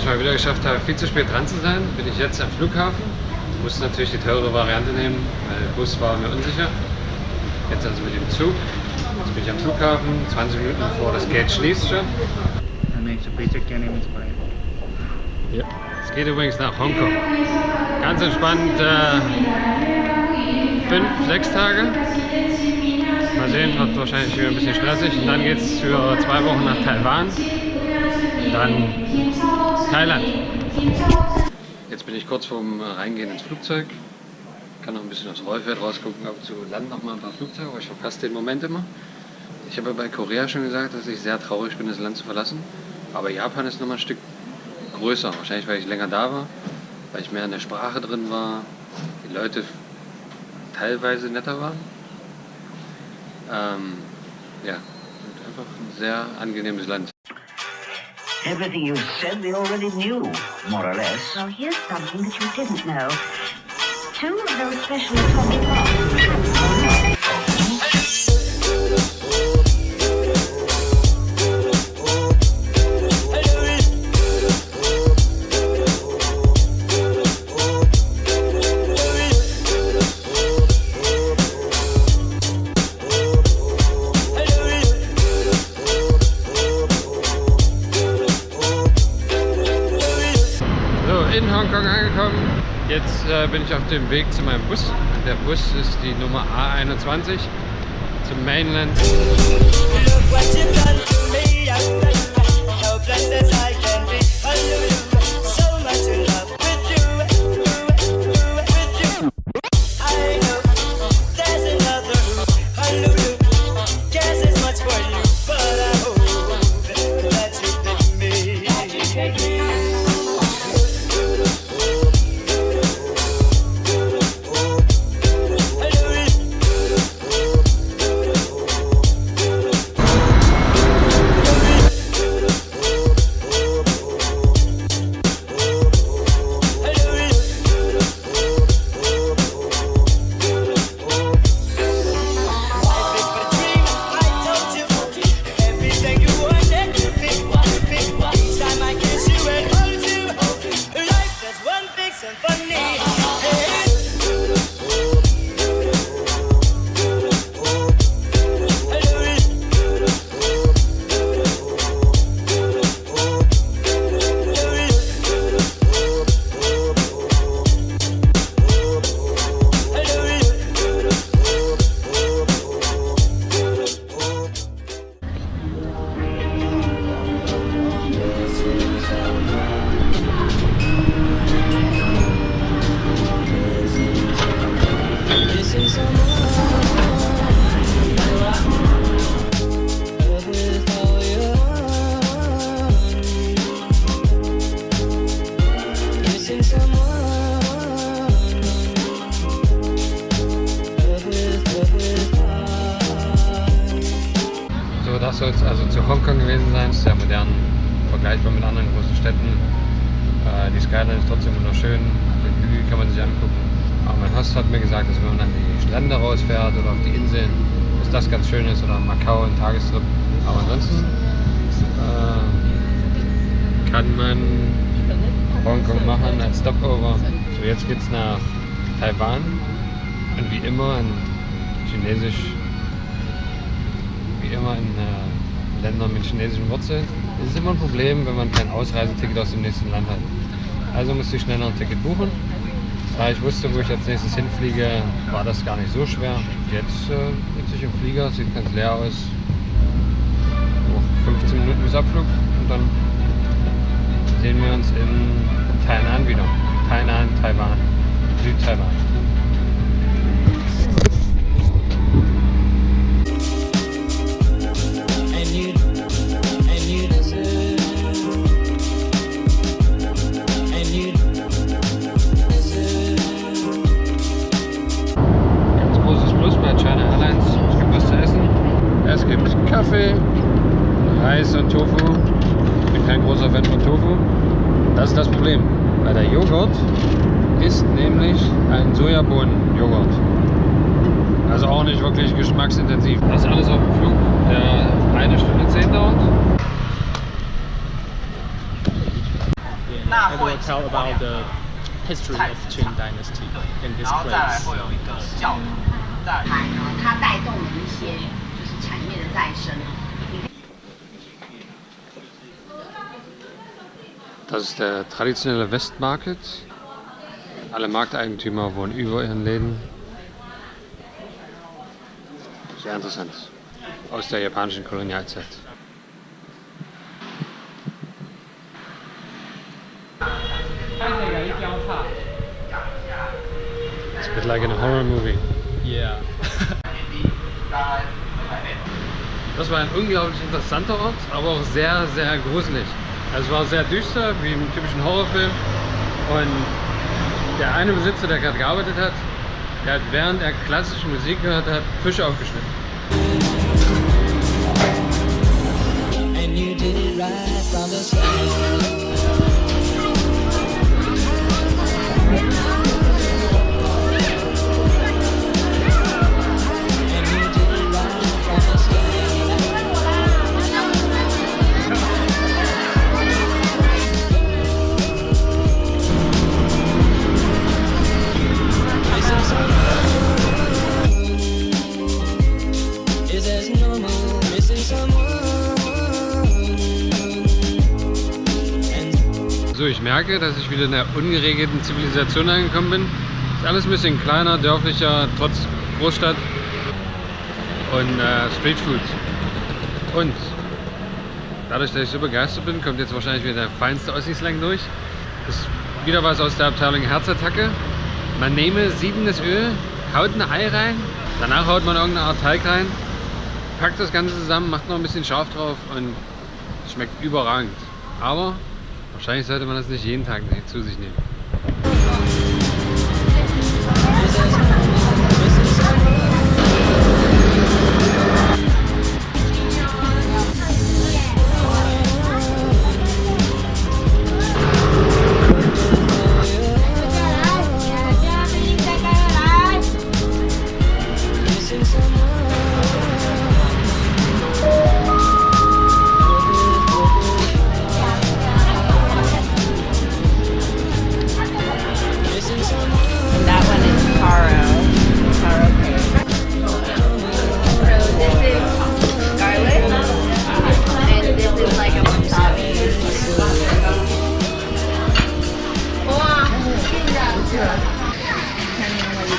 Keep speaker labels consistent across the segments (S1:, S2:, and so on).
S1: mal wieder geschafft habe, viel zu spät dran zu sein, bin ich jetzt am Flughafen. Musste natürlich die teure Variante nehmen, weil der Bus war mir unsicher. Jetzt also mit dem Zug. Jetzt bin ich am Flughafen, 20 Minuten bevor das Gate schließt schon. Ja. Es geht übrigens nach Hongkong. Ganz entspannt 5-6 Tage. Mal sehen, wird wahrscheinlich wieder ein bisschen stressig. Und dann geht es für 2 Wochen nach Taiwan. Dann Thailand. Jetzt bin ich kurz vorm Reingehen ins Flugzeug. Kann noch ein bisschen aufs Rollfeld rausgucken, ab und zu landen noch mal ein paar Flugzeuge, aber ich verpasse den Moment immer. Ich habe bei Korea schon gesagt, dass ich sehr traurig bin, das Land zu verlassen. Aber Japan ist noch mal ein Stück größer. Wahrscheinlich, weil ich länger da war, weil ich mehr in der Sprache drin war, die Leute teilweise netter waren. Ja, einfach ein sehr angenehmes Land.
S2: Everything you said we already knew, more or less.
S3: Well, here's something that you didn't know. 2 of those special atomic bombs.
S1: In Hongkong angekommen. Jetzt bin ich auf dem Weg zu meinem Bus. Der Bus ist die Nummer A21 zum Mainland. Das soll es also zu Hongkong gewesen sein, sehr modern, vergleichbar mit anderen großen Städten. Die Skyline ist trotzdem wunderschön, den Hügel kann man sich angucken. Aber mein Host hat mir gesagt, dass wenn man an die Strände rausfährt oder auf die Inseln, dass das ganz schön ist, oder Macau, ein Tagestrip. Aber ansonsten kann man Hongkong machen als Stopover. So, jetzt geht es nach Taiwan und wie immer in Ländern mit chinesischen Wurzeln ist es immer ein Problem, wenn man kein Ausreiseticket aus dem nächsten Land hat. Also musste ich schneller ein Ticket buchen. Da ich wusste, wo ich als nächstes hinfliege, war das gar nicht so schwer. Jetzt sitze ich im Flieger, sieht ganz leer aus. 15 Minuten bis Abflug und dann sehen wir uns in Tainan wieder. Tainan, Taiwan, Südtaiwan. Es gibt Kaffee, Reis und Tofu. Ich bin kein großer Fan von Tofu. Das ist das Problem, weil der Joghurt ist nämlich ein Sojabohnen-Joghurt. Also auch nicht wirklich geschmacksintensiv. Das ist alles auf dem Flug, der 1 Stunde 10 dauert.
S4: will tell about the history of Qing Dynasty in this place.
S5: 它带动了一些就是产业的再生。
S1: Das ist der traditionelle Westmarket. Alle Markteigentümer wohnen über ihren Läden. Sehr interessant. Aus der japanischen Kolonialzeit. It's a bit like in a horror movie.
S4: Yeah.
S1: Das war ein unglaublich interessanter Ort, aber auch sehr, sehr gruselig. Also es war sehr düster, wie im typischen Horrorfilm. Und der eine Besitzer, der gerade gearbeitet hat, der hat, während er klassische Musik gehört hat, Fische aufgeschnitten.
S6: And you did it right from the start.
S1: So, ich merke, dass ich wieder in der ungeregelten Zivilisation angekommen bin. Ist alles ein bisschen kleiner, dörflicher, trotz Großstadt. Und Streetfood. Und dadurch, dass ich so begeistert bin, kommt jetzt wahrscheinlich wieder der feinste Ossi-Slang durch. Das ist wieder was aus der Abteilung Herzattacke. Man nehme siedendes Öl, haut ein Ei rein, danach haut man irgendeine Art Teig rein, packt das Ganze zusammen, macht noch ein bisschen scharf drauf und es schmeckt überragend. Aber wahrscheinlich sollte man das nicht jeden Tag zu sich nehmen.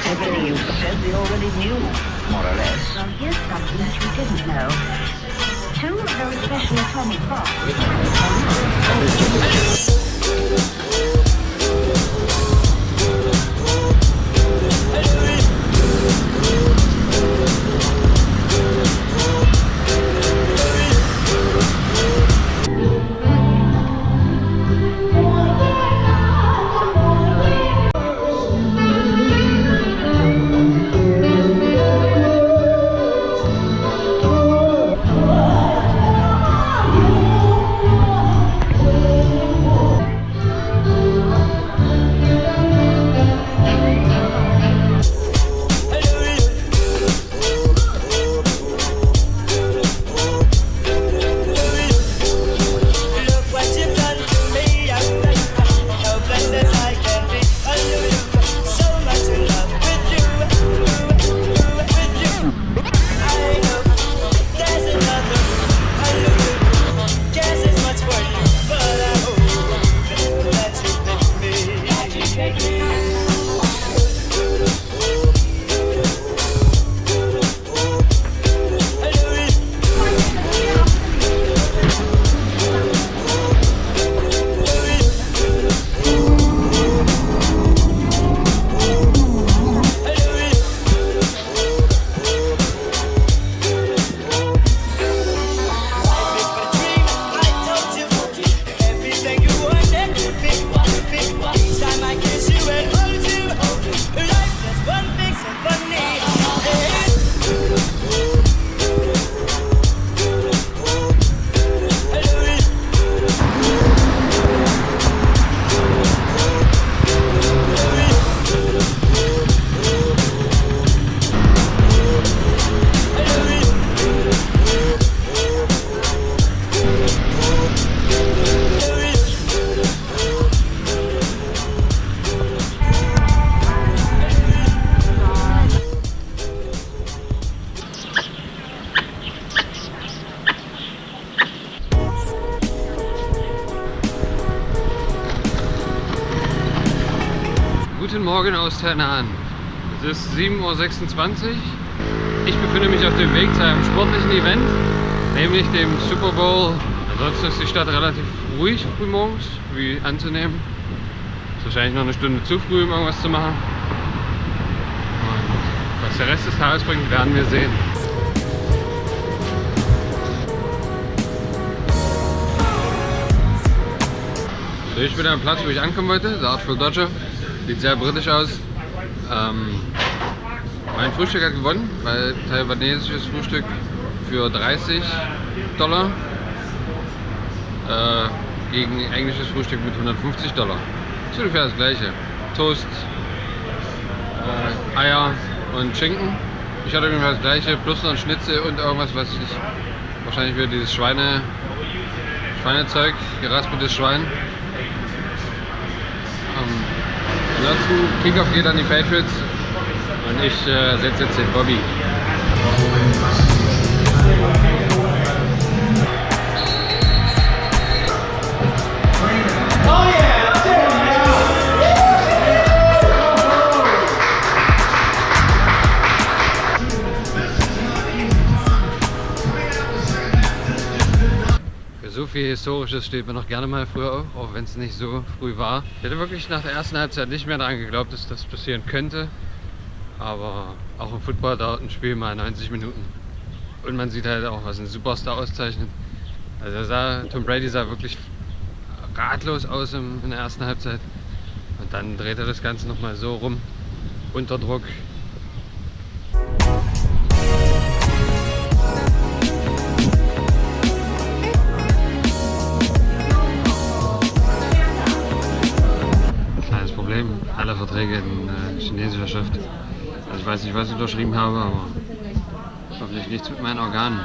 S2: Everything you said we already knew, more or less.
S3: Well, here's something that you didn't know. 2 of those special atomic bombs.
S1: Guten Morgen aus Tainan. Es ist 7:26 Uhr. Ich befinde mich auf dem Weg zu einem sportlichen Event, nämlich dem Super Bowl. Ansonsten ist die Stadt relativ ruhig frühmorgens, wie anzunehmen. Ist wahrscheinlich noch eine Stunde zu früh, um irgendwas zu machen. Und was der Rest des Tages bringt, werden wir sehen. So, ich bin am Platz, wo ich ankommen wollte, der Artful Dodger. Sieht sehr britisch aus. Mein Frühstück hat gewonnen, weil taiwanesisches Frühstück für $30 gegen englisches Frühstück mit $150. Ist ungefähr das gleiche. Toast, Eier und Schinken. Ich hatte ungefähr das gleiche, plus noch ein Schnitzel und irgendwas, was ich nicht. Wahrscheinlich wieder dieses Schweinezeug, geraspeltes Schwein. Ansonsten Kickoff geht an die Patriots und ich setze jetzt den Bobby. So viel Historisches steht man noch gerne mal früher auf, auch wenn es nicht so früh war. Ich hätte wirklich nach der ersten Halbzeit nicht mehr daran geglaubt, dass das passieren könnte. Aber auch im Football dauert ein Spiel mal 90 Minuten. Und man sieht halt auch, was ein Superstar auszeichnet. Also Tom Brady sah wirklich ratlos aus in der ersten Halbzeit. Und dann dreht er das Ganze nochmal so rum, unter Druck. Alle Verträge in chinesischer Schrift. Also ich weiß nicht, was ich unterschrieben habe, aber hoffentlich nichts mit meinen Organen.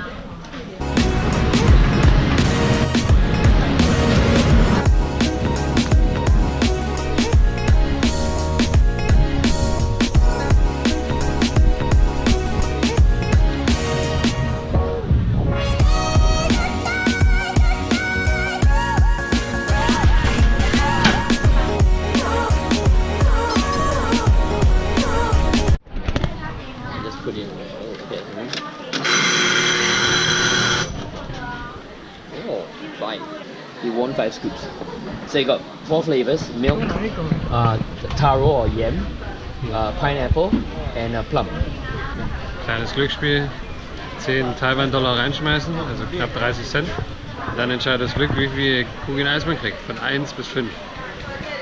S4: Put in. Okay. Oh, fine. You want 5 scoops. So you got 4 flavors: milk, taro or yam, pineapple, and plum.
S1: Kleines Glücksspiel. 10 Taiwan-Dollar reinschmeißen, also knapp 30 Cent. Und dann entscheidet das Glück, wie viel Kugeln Eis man kriegt. Von 1 bis 5.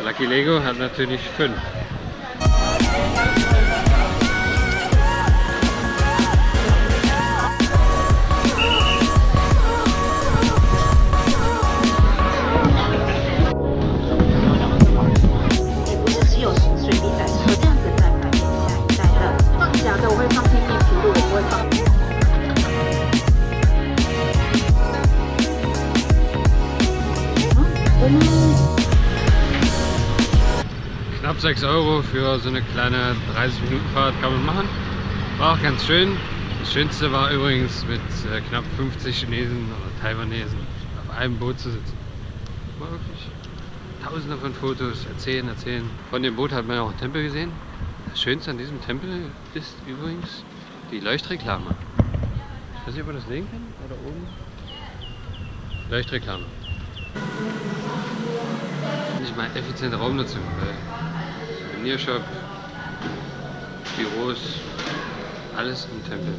S1: Lucky Lego hat natürlich 5. Knapp 6 Euro für so eine kleine 30-Minuten-Fahrt kann man machen. War auch ganz schön. Das Schönste war übrigens mit knapp 50 Chinesen oder Taiwanesen auf einem Boot zu sitzen. War wirklich tausende von Fotos, erzählen. Von dem Boot hat man ja auch einen Tempel gesehen. Das Schönste an diesem Tempel ist übrigens die Leuchtreklame. Ich weiß nicht, ob man das sehen kann, oder oben. Leuchtreklame. Nicht mal effiziente Raumnutzung, weil Souvenirshop, Büros, alles im Tempel.